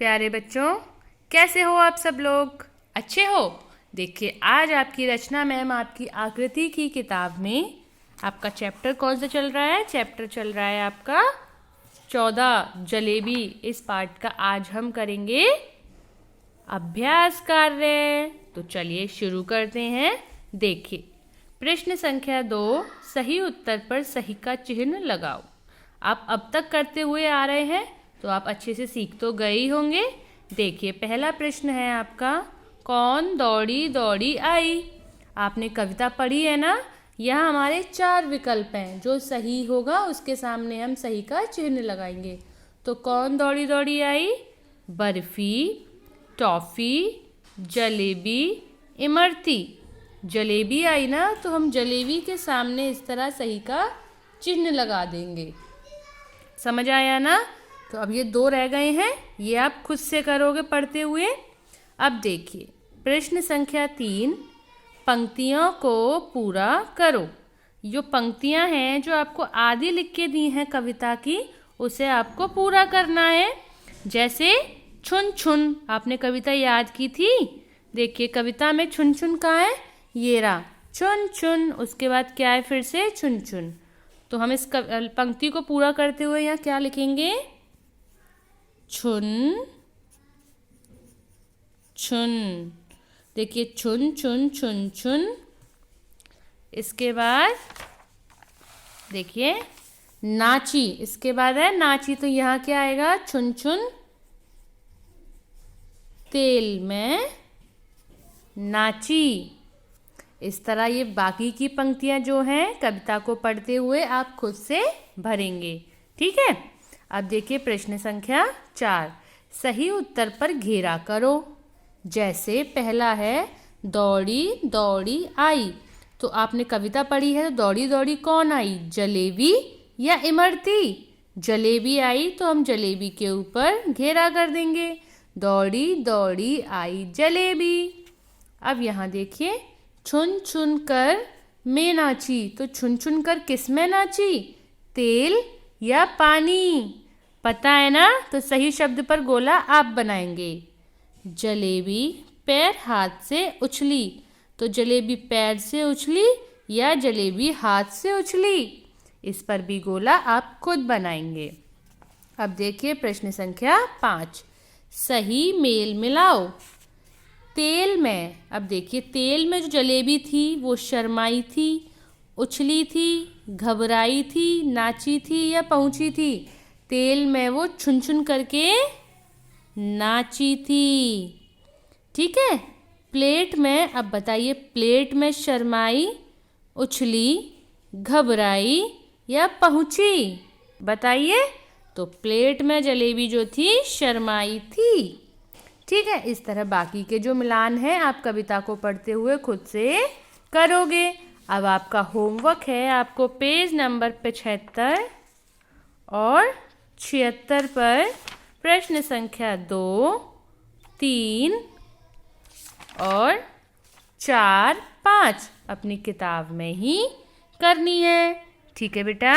प्यारे बच्चों, कैसे हो आप सब लोग? अच्छे हो? देखिए, आज आपकी रचना मैम आपकी आकृति की किताब में आपका चैप्टर कौन सा चल रहा है? चैप्टर चल रहा है आपका 14 जलेबी। इस पार्ट का आज हम करेंगे अभ्यास कार्य। तो चलिए शुरू करते हैं। देखिए, प्रश्न संख्या 2, सही उत्तर पर सही का चिन्ह लगाओ। आप अब तक करते हुए आ रहे हैं तो आप अच्छे से सीख तो गए ही होंगे। देखिए, पहला प्रश्न है आपका, कौन दौड़ी दौड़ी आई। आपने कविता पढ़ी है ना? यहाँ हमारे 4 विकल्प हैं, जो सही होगा उसके सामने हम सही का चिन्ह लगाएंगे। तो कौन दौड़ी दौड़ी आई? बर्फी, टॉफ़ी, जलेबी, इमरती। जलेबी आई ना, तो हम जलेबी के सामने इस तरह सही का चिन्ह लगा देंगे। समझ आया ना? तो अब ये 2 रह गए हैं, ये आप खुद से करोगे पढ़ते हुए। अब देखिए, प्रश्न संख्या 3, पंक्तियों को पूरा करो। जो पंक्तियां हैं जो आपको आदि लिख के दी हैं कविता की, उसे आपको पूरा करना है। जैसे छुन छुन, आपने कविता याद की थी। देखिए, कविता में छुन छुन कहाँ है? ये रहा, छुन छुन। उसके बाद क्या है? फिर से छुन छुन। तो हम इस पंक्ति को पूरा करते हुए यहाँ क्या लिखेंगे? छुन छुन। देखिए, छुन छुन छुन छुन। इसके बाद देखिए नाची, इसके बाद है नाची। तो यहाँ क्या आएगा? छुन छुन तेल में नाची। इस तरह ये बाकी की पंक्तियां जो हैं कविता को पढ़ते हुए आप खुद से भरेंगे। ठीक है? अब देखिए प्रश्न संख्या 4, सही उत्तर पर घेरा करो। जैसे पहला है, दौड़ी दौड़ी आई। तो आपने कविता पढ़ी है, तो दौड़ी दौड़ी कौन आई? जलेबी या इमरती? जलेबी आई, तो हम जलेबी के ऊपर घेरा कर देंगे। दौड़ी दौड़ी आई जलेबी। अब यहाँ देखिए, छुन छुन कर मैं नाची। तो छुन छुन कर किस में नाची? तेल या पानी? पता है ना? तो सही शब्द पर गोला आप बनाएंगे। जलेबी पैर हाथ से उछली। तो जलेबी पैर से उछली या जलेबी हाथ से उछली? इस पर भी गोला आप खुद बनाएंगे। अब देखिए प्रश्न संख्या 5, सही मेल मिलाओ। तेल में, अब देखिए तेल में जो जलेबी थी वो शर्माई थी, उछली थी, घबराई थी, नाची थी या पहुंची थी? तेल में वो छुन छुन करके नाची थी। ठीक है? प्लेट में, अब बताइए, प्लेट में शर्माई, उछली, घबराई या पहुंची? बताइए। तो प्लेट में जलेबी जो थी शर्माई थी। ठीक है? इस तरह बाकी के जो मिलान हैं आप कविता को पढ़ते हुए खुद से करोगे। अब आपका होमवर्क है, आपको पेज नंबर 75 और 76 पर प्रश्न संख्या 2, 3 और 4, 5 अपनी किताब में ही करनी है। ठीक है बेटा?